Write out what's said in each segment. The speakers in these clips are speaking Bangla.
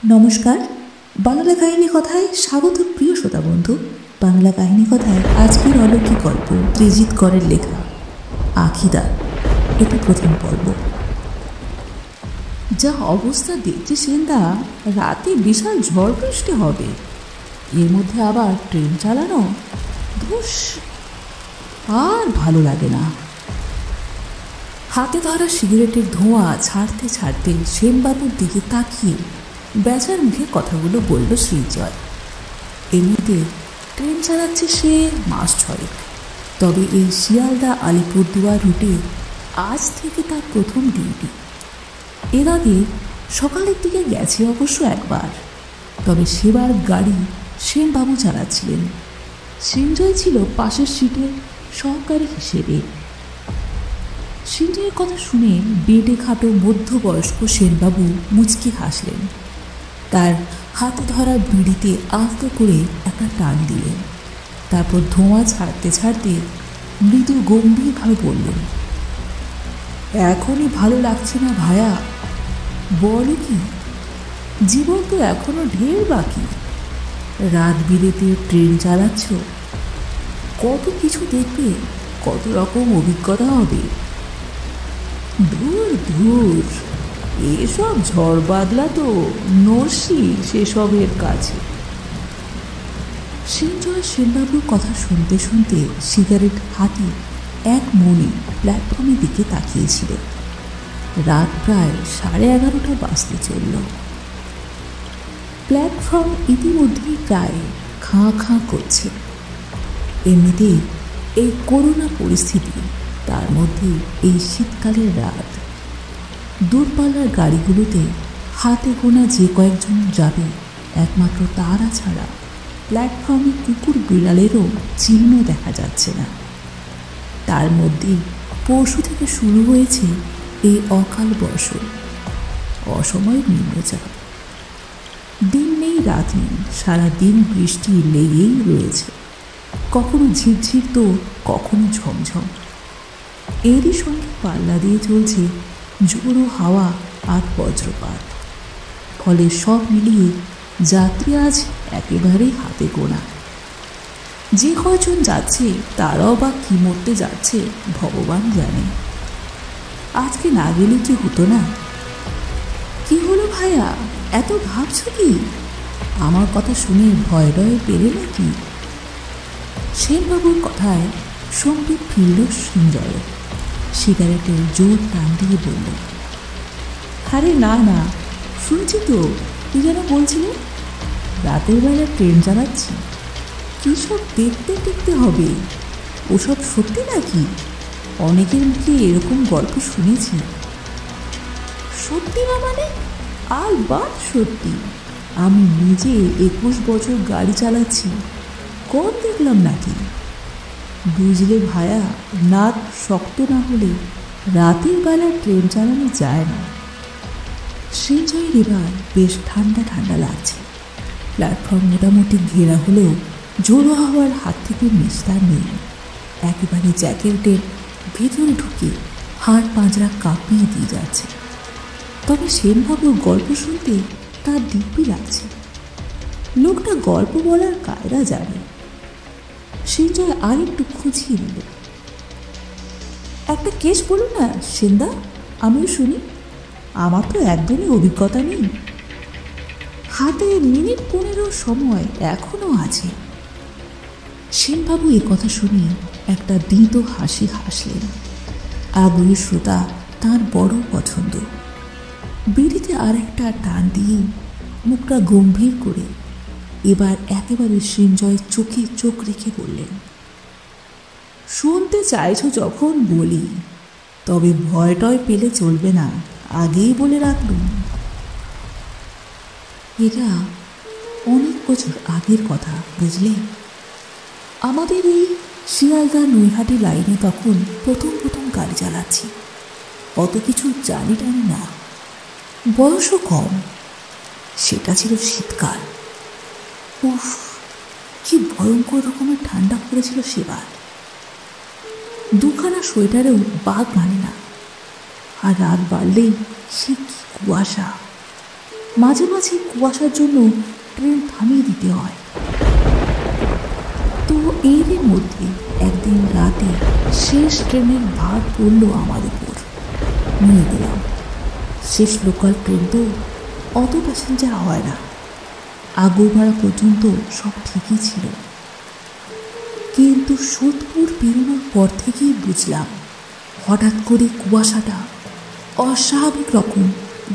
নমস্কার, বাংলা কাহিনী কথায় স্বাগত প্রিয় শ্রোতা বন্ধু। বাংলা কাহিনী কথায় আজকের অলৌকিক গল্প ত্রিজিৎ করের লেখা আঁখিদা। এটি প্রথম পর্ব। যা অবস্থা দেখছি সেন্দা, রাতে বিশাল ঝড় বৃষ্টি হবে, এর মধ্যে আবার ট্রেন চালানো, ধুস, আর ভালো লাগে না। হাতে ধরা সিগারেটের ধোঁয়া ছাড়তে ছাড়তে সেনবাবুর দিকে তাকিয়ে বেচার মুখে কথাগুলো বলল শ্রীজয়। এমনিতে ট্রেন চালাচ্ছে সে মাস 6, তবে এই শিয়ালদা আলিপুরদুয়ার রুটে আজ থেকে তার প্রথম ডিউটি। এর আগে সকালের দিকে গেছে অবশ্য একবার, তবে সেবার গাড়ি সেনবাবু চালাচ্ছিলেন। সঞ্জয় ছিল পাশের সিটের সহকারী হিসেবে। সঞ্জয়ের কথা শুনে বেডে খাটো মধ্যবয়স্ক সেনবাবু মুচকি হাসলেন। তার হাতে ধরা বিড়িতে আস্তে করে একটা টান দিলেন। তারপর ধোঁয়া ছাড়তে ছাড়তে মৃদু গম্ভীরভাবে বললেন, এখনই ভালো লাগছে না ভায়া। বলো কি, জীবন তো এখনো ঢের বাকি। রাত বিরেতে ট্রেন চালাচ্ছ, কত কিছু দেখবে, কত রকম অভিজ্ঞতা হবে। ধুর ধুর, এসব ঝড় বাদলা তো নরসি সেসবের কাছে। সঞ্জয় সেনবাবুর কথা শুনতে শুনতে সিগারেট হাতে এক মনে প্ল্যাটফর্মের দিকে তাকিয়েছিল। রাত প্রায় 11:30 বাজতে চলল। প্ল্যাটফর্ম ইতিমধ্যেই প্রায় খাঁ খাঁ করছে। এমনিতেই এই করোনা পরিস্থিতি, তার মধ্যে এই শীতকালের রাত। দূরপাল্লার গাড়িগুলোতে হাতে গোনা যে কয়েকজন যাবে, একমাত্র তারা ছাড়া প্ল্যাটফর্মে কুকুর বিড়ালেরও চিহ্ন দেখা যাচ্ছে না। তার মধ্যে পরশু থেকে শুরু হয়েছে এই অকাল বর্ষণ, অসময় নিম্নচাপ। দিন নেই রাত নেই, সারাদিন বৃষ্টি লেগেই রয়েছে, কখনো ঝিরঝির তো কখনো ঝমঝম। এরই সঙ্গে পাল্লা দিয়ে চলছে জোরো হাওয়া আর বজ্রপাত। ফলে সব মিলিয়ে যাত্রী আজ একেবারেই হাতে গোনা। যে কয়জন যাচ্ছে তারাও বা কি মরতে যাচ্ছে ভগবান জানে। আজকে না গেলে কি হতো না? কি হলো ভাইয়া, এত ভাবছ কি? আমার কথা শুনে ভয় ডয়ে পেরে নাকি? সেনবাবুর কথায় সম্বিত ফিরল সঞ্জয়। সিগারেটের জোর টান দিয়ে বলল, আরে না না, শুনছি তো, কি যেন বলছিলে? রাতের বেলা ট্রেন চালাচ্ছি, কী সব দেখতে টেকতে হবে, ওসব সত্যি নাকি? অনেকের মুখে এরকম গল্প শুনেছি। সত্যি না মানে? আলবাত সত্যি। আমি নিজে 21 বছর গাড়ি চালাচ্ছি, কম দেখলাম নাকি? বুঝলে ভায়া, নাক শক্ত না হলে রাতের বেলা ট্রেন চালানো যায় না। সঞ্জয়ের এবার বেশ ঠান্ডা ঠান্ডা লাগছে। প্ল্যাটফর্ম মোটামুটি ঘেরা হলেও ঝোড়ো হাওয়ার হাত থেকে নিস্তার নেই। একেবারে জ্যাকেটের ভেতরে ঢুকে হাড় পাঁজরা কাঁপিয়ে দিয়ে যাচ্ছে। তবে সেনবাবুর গল্প শুনতে তার দিব্যি লাগছে। লোকটা গল্প বলার কায়দা জানে। সঞ্জয় আর একটু খুঁজিয়ে দিল, একটা কেস বলুন না সেন্দা, আমিও শুনি। আমার তো একদমই অভিজ্ঞতা নেই। হাতে মিনিট 15 সময় এখনো আছে। সেনবাবু এ কথা শুনে একটা দীর্ঘ হাসি হাসলেন। আগ্রহী শ্রোতা তার বড় পছন্দ। বিড়িতে আর একটা টান দিয়ে মুখটা গম্ভীর করে এবার একেবারে সঞ্জয় চোখে চোখ রেখে বললেন, শুনতে চাইছো যখন বলি, তবে ভয় টয় পেলে চলবে না, আগেই বলে রাখলুম। এটা অনেক বছর আগের কথা, বুঝলে। আমাদের এই শিয়ালদা নৈহাটি লাইনে তখন প্রথম প্রথম গাড়ি চালাচ্ছি, অত কিছু জানি টানি না, বয়সও কম। সেটা ছিল শীতকাল। উফ, কি ভয়ঙ্কর রকমের ঠান্ডা পড়েছিল সেবার। দুখানা সোয়েটারেও বাঘ মানে না। আর রাত বাড়লেই সে কি কুয়াশা। মাঝে মাঝে কুয়াশার জন্য ট্রেন থামিয়ে দিতে হয়। তো এরই মধ্যে একদিন রাতে শেষ ট্রেনের ভার পড়ল আমার উপর। নিয়ে গেলাম। শেষ লোকাল ট্রেন তো, অত প্যাসেঞ্জার হয় না। আগরপাড়া পর্যন্ত সব ঠিকই ছিল, কিন্তু সোদপুর পেরোনোর পর থেকেই বুঝলাম হঠাৎ করে কুয়াশাটা অস্বাভাবিক রকম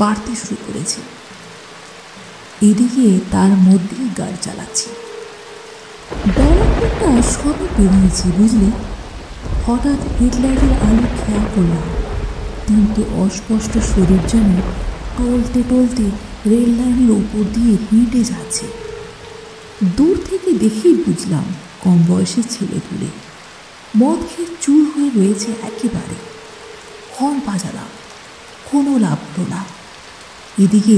বাড়তে শুরু করেছে। এদিকে তার মধ্যেই গাড়ি চালাচ্ছি। বেলাটা সবে পেরিয়েছি বুঝলে। হঠাৎ হেডলাইটের আলো খেয়াল করলাম তিনটে অস্পষ্ট শরীর যেন টলতে টলতে রেল লাইনের ওপর দিয়ে হেঁটে যাচ্ছে। দূর থেকে দেখেই বুঝলাম কম বয়সী ছেলেপুলে, মদ খেয়ে চুর হয়ে রয়েছে একেবারে। হর্ন বাজালাম, কোনো লাভ হলো না। এদিকে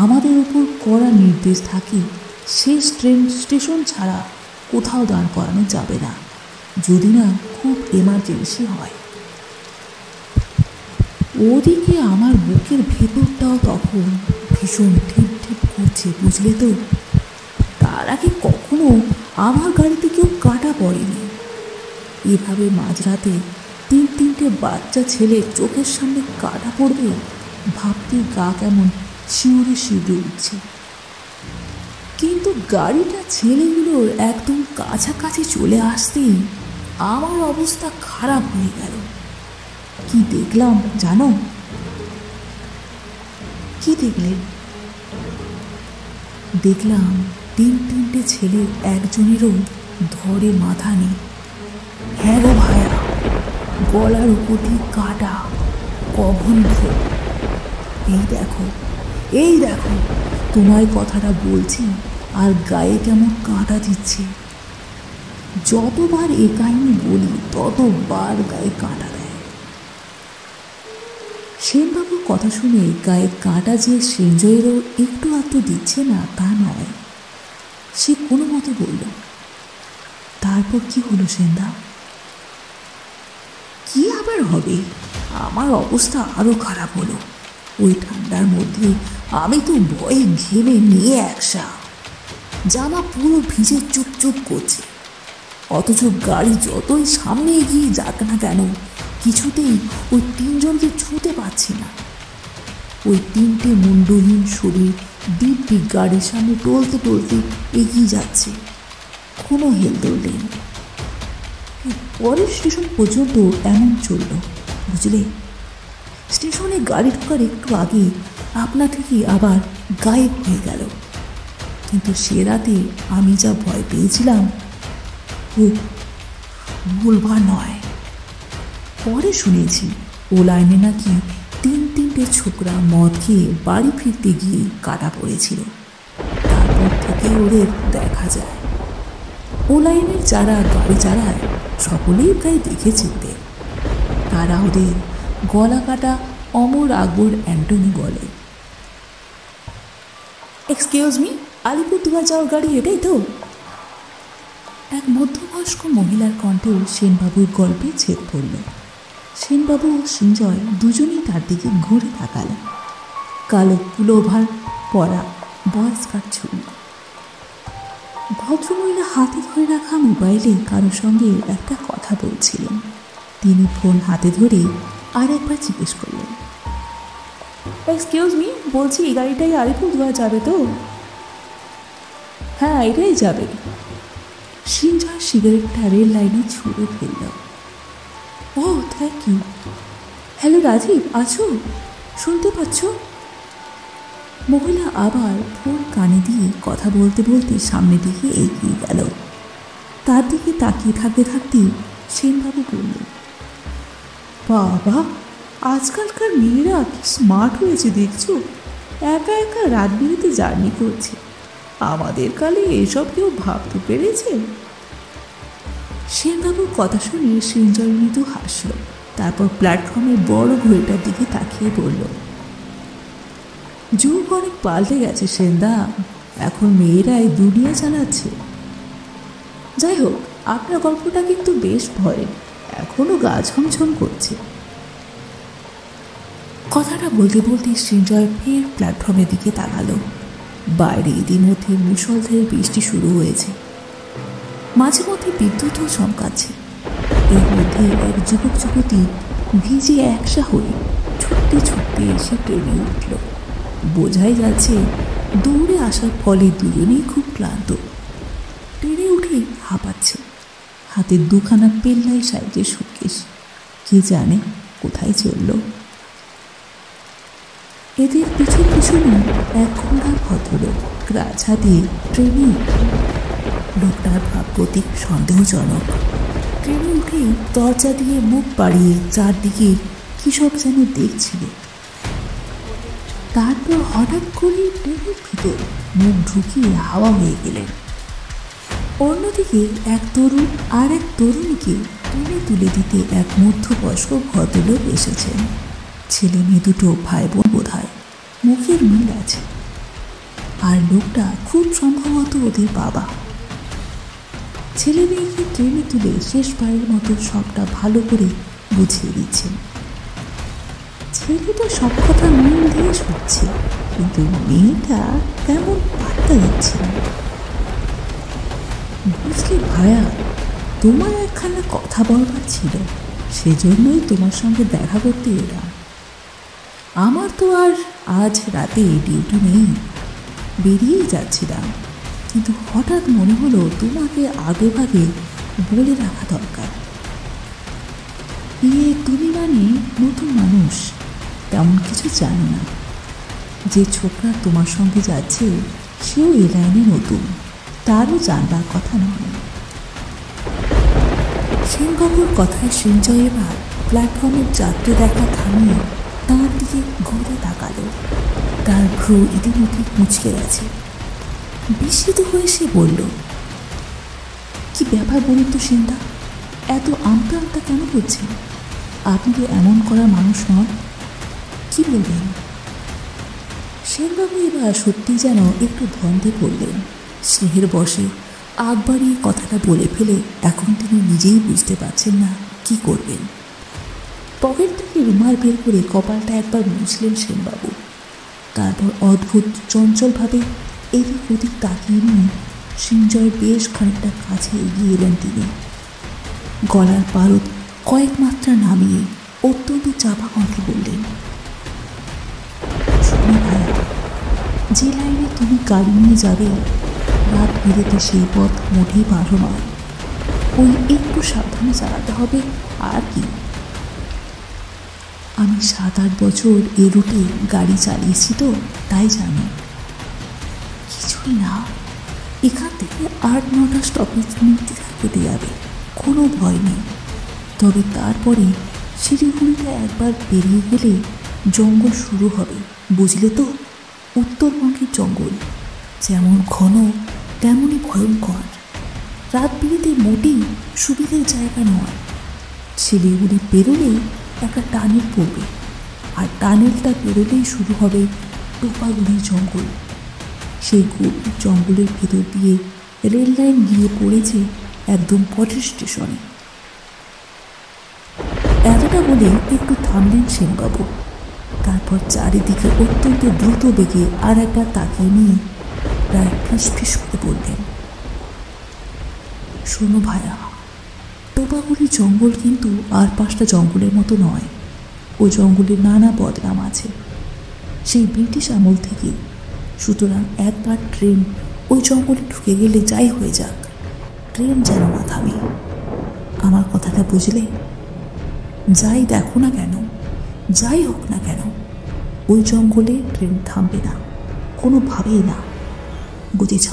আমাদের ওপর কড়া নির্দেশ থাকে শেষ ট্রেন স্টেশন ছাড়া কোথাও দাঁড় করানো যাবে না, যদি না খুব এমার্জেন্সি হয়। ওদিকে আমার বুকের ভেতরটাও তখন ভীষণ ঠিক ঠিক করছে বুঝলে তো। তার আগে কখনো আমার গাড়িতে কেউ কাটা পড়েনি। এভাবে মাঝরাতে তিনটে বাচ্চা ছেলে চোখের সামনে কাটা পড়বে ভাবতে গা কেমন শিউরে শিউরে উঠছে। কিন্তু গাড়িটা ছেলেগুলোর একদম কাছাকাছি চলে আসতেই আমার অবস্থা খারাপ হয়ে গেল। কি দেখলাম জানো? কি দেখলেন? দেখলাম তিনটে ছেলের একজনেরও ধরে মাথা নেই। হ্যাঁ গো ভাইয়া, গলার উপর দিয়ে কাটা, অবন্ধ। এই দেখো তোমায় কথাটা বলছি আর গায়ে কেমন কাঁটা দিচ্ছে। যতবার এ কাহিনী বলি ততবার গায়ে কাঁটা দেয়। সেনবাবুর কথা শুনে গায়ে কাঁটা যে সঞ্জয়েরও একটু আধটু দিচ্ছে না তা নয়। সে কোনো মতে বলল, তারপর কি হলো সেনদা? কি আবার হবে, আমার অবস্থা আরো খারাপ হলো। ওই ঠান্ডার মধ্যে আমি তো ভয়ে ঘেমে নিয়ে একসা, জামা পুরো ভিজে চুপচুপ করছে। অথচ গাড়ি যতই সামনে এগিয়ে যাক না কেন কিছুতেই ওই তিনজনকে ছুঁতে পারছি না। ওই তিনটে মুন্ডহীন শরীর দিব্যি গাড়ির সামনে টলতে টলতে এগিয়ে যাচ্ছে, কোনো হেলদোল নেই। পরের স্টেশন পর্যন্ত এমন চলল বুঝলে। স্টেশনে গাড়ি ঢোকার একটু আগে আপনা থেকে আবার গায়েব হয়ে গেল। কিন্তু সে রাতে আমি যা ভয় পেয়েছিলাম ও ভুলবার নয়। পরে শুনেছি ও লাইনে নাকি তিনটে ছোকরা মদ খেয়ে বাড়ি ফিরতে গিয়ে কাটা পড়েছিল। তারপর থেকে ওদের দেখা যায়। ও লাইনের যারা গাড়ি চালায় সকলেই প্রায় দেখেছে ওদের। তারা ওদের গলা কাটা অমর আকবর অ্যান্টনি বলে। এক্সকিউজ মি, আলিপুরদুয়ার যাওয়ার গাড়ি এটাই তো? এক মধ্যবয়স্ক মহিলার কণ্ঠে সেনবাবুর গল্পে ছেদ পড়ল। সেনবাবু ও সঞ্জয় দুজনেই তার দিকে ঘুরে তাকাল। কালো পুলোভার পরা, বয়স কাট ছবি। ভদ্রমহিলা হাতে ধরে রাখা মোবাইলে কারোর সঙ্গে একটা কথা বলছিলেন। তিনি ফোন হাতে ধরে আর একবার জিজ্ঞেস করলেন, এক্সকিউজ মি, বলছি এই গাড়িটাই আলিপুরদুয়ার যাবে তো? হ্যাঁ, এটাই যাবে। সঞ্জয় সিগারেটটা রেল লাইনে ছুঁড়ে ফেলল। ও থ্যাংক ইউ। হ্যালো রাজীব, আছো? শুনতে পাচ্ছ? মহিলা আবার ফোন কানে দিয়ে কথা বলতে বলতে সামনের দিকে এগিয়ে গেল। তার দিকে তাকিয়ে থাকতে থাকতেই সেনবাবু বললেন, বাবা, আজকালকার মেয়েরা কি স্মার্ট হয়েছে দেখছো, একা একা রাত বিরেতে জার্নি করছে। আমাদের কালে এসব কেউ ভাবতে পেরেছে? সেনবাবুর কথা শুনে সঞ্জয় মৃদু হাসল। তারপর প্ল্যাটফর্মের বড় ঘড়িটার দিকে তাকিয়ে বলল, যুগ অনেক পাল্টে গেছে সেনদা, এখন মেয়েরাই দুনিয়া চালাচ্ছে। যাই হোক, আপনার গল্পটা কিন্তু বেশ ভয়ের, এখনো গা ছমছম করছে। কথাটা বলতে বলতে সৃঞ্জয় ফের প্ল্যাটফর্মের দিকে তাকালো। বাইরে ইতিমধ্যে মুষলধারে বৃষ্টি শুরু হয়েছে, মাঝে মধ্যে বিদ্যুৎও চমকাচ্ছে। এর মধ্যে এক যুবক যুবতী ভিজে একসা হয়ে ছুটতে ছুটতে এসে ট্রেনে উঠল। বোঝাই যাচ্ছে দৌড়ে আসার ফলে দুজনেই খুব ক্লান্ত। ট্রেনে উঠেই হাঁপাচ্ছে, হাতের দুখানা পেল্লাই সাইজের সুটকেস, কে জানে কোথায় চলল। এদের পিছু পিছনে এক ঘোড়া ভদ্রলোক গ্রাজ হাতিয়ে ট্রেনে উঠল। লোকটার ভাবগতিক সন্দেহজনক। ট্রেনে উঠেই দরজা দিয়ে মুখ বাড়িয়ে চারদিকে কী সব যেন দেখছিল। তারপর হঠাৎ করে ট্রেনের ভিতর মুখ ঢুকিয়ে হাওয়া হয়ে গেলেন। অন্যদিকে এক তরুণ আর এক তরুণীকে ট্রেনে তুলে দিতে এক মধ্যবয়স্ক ভদ্রলোক এসেছেন। ছেলে মেয়ে দুটো ভাই বোন বোধ হয়, মুখের মিল আছে। আর লোকটা খুব সম্ভবত ওদের বাবা। ছেলে মেয়েকে ট্রেনে তুলে শেষবারের মতো সবটা ভালো করে বুঝিয়ে দিচ্ছেন। ছেলেটা সব কথা মন দিয়ে শুনছে, কিন্তু মেয়েটা তেমন পাত্তা দিচ্ছে না। বুঝলি ভায়া, তোমার একখানা কথা বলবার ছিল, সেজন্যই তোমার সঙ্গে দেখা করতে এলাম। আমার তো আর আজ রাতে ডিউটি নেই, বেরিয়েই যাচ্ছিলাম, কিন্তু হঠাৎ মনে হলো তোমাকে আগে ভাগে বলে রাখা দরকার। তুমি মানে নতুন মানুষ, তেমন কিছু জানো না। যে ছোকরা তোমার সঙ্গে যাচ্ছে সেও এ লাইনে নতুন, তারও জানবার কথা নয়। সেনবাবুর কথায় সঞ্জয় এবার প্ল্যাটফর্মের যাত্রী দেখা থামিয়ে তাঁর দিকে ঘুরে তাকালো। তার ভ্রু ইতিমধ্যে মুচকে গেছে। বিস্মিত হয়ে সে বলল, কি ব্যাপার বলুন তো সেনদা, এত আমতা আমতা কেন করছেন? আপনি তো এমন করার মানুষ নন, কি বলবেন? সেনবাবু এবার সত্যি যেন একটু দ্বন্দ্বে পড়লেন। স্নেহের বশে আগ বাড়িয়ে কথাটা বলে ফেলে এখন তিনি নিজেই বুঝতে পারছেন না কি করবেন। পকেট থেকে রুমাল বের করে কপালটা একবার মুছলেন সেনবাবু। তারপর অদ্ভুত চঞ্চলভাবে এদিক ওদিক তাকিয়ে নিয়ে সঞ্জয় বেশ খানিকটা কাছে এগিয়ে এলেন তিনি। গলার পারদ কয়েক মাত্রা নামিয়ে অত্যন্ত চাপা কণ্ঠে বললেন, শোনো ভাইয়া, যে লাইনে তুমি গাড়ি নিয়ে যাবে রাত বিরেতে সেই পথ মোটেই ভালো নয়। ওই একটু সাবধানে চালাতে হবে, আর কি। আমি 7-8 বছর এ রুটে গাড়ি চালিয়েছি তো, তাই জানি। কিছুই না, এখান থেকে 8-9টা স্টপেজ নির্দ্বিধায় কেটে যাবে, কোনো ভয় নেই। তবে তারপরে শিলিগুড়িটা একবার পেরিয়ে গেলে জঙ্গল শুরু হবে, বুঝলে তো? উত্তরবঙ্গের জঙ্গল যেমন ঘন তেমনই ভয়ঙ্কর। রাত বিরেতে মোটেই সুবিধের জায়গা নয়। শিলিগুড়ি পেরোলেই একটা টানেল পড়বে, আর টানেলটা পেরোলেই শুরু হবে টোপাগুড়ির জঙ্গল। সেই গভীর জঙ্গলের ভেতর দিয়ে রেল লাইন গিয়ে পড়েছে একদম পথের স্টেশনে। এতটা বলে একটু থামলেন সেনবাবু। তারপর চারিদিকে অত্যন্ত দ্রুত বেগে আর একবার তাকিয়ে নিয়ে প্রায় ফিসফিস করে বললেন, শোনো ভায়া, টোপাগুড়ি জঙ্গল কিন্তু আর 5টা জঙ্গলের মতো নয়। ওই জঙ্গলের নানা বদনাম আছে সেই ব্রিটিশ আমল থেকে। সুতরাং একবার ট্রেন ওই জঙ্গলে ঢুকে গেলে যাই হয়ে যাক, ট্রেন যেন না থামে। আমার কথাটা বুঝলে? যাই দেখো না কেন, যাই হোক না কেন, ওই জঙ্গলে ট্রেন থামবে না, কোনোভাবেই না, বুঝেছ?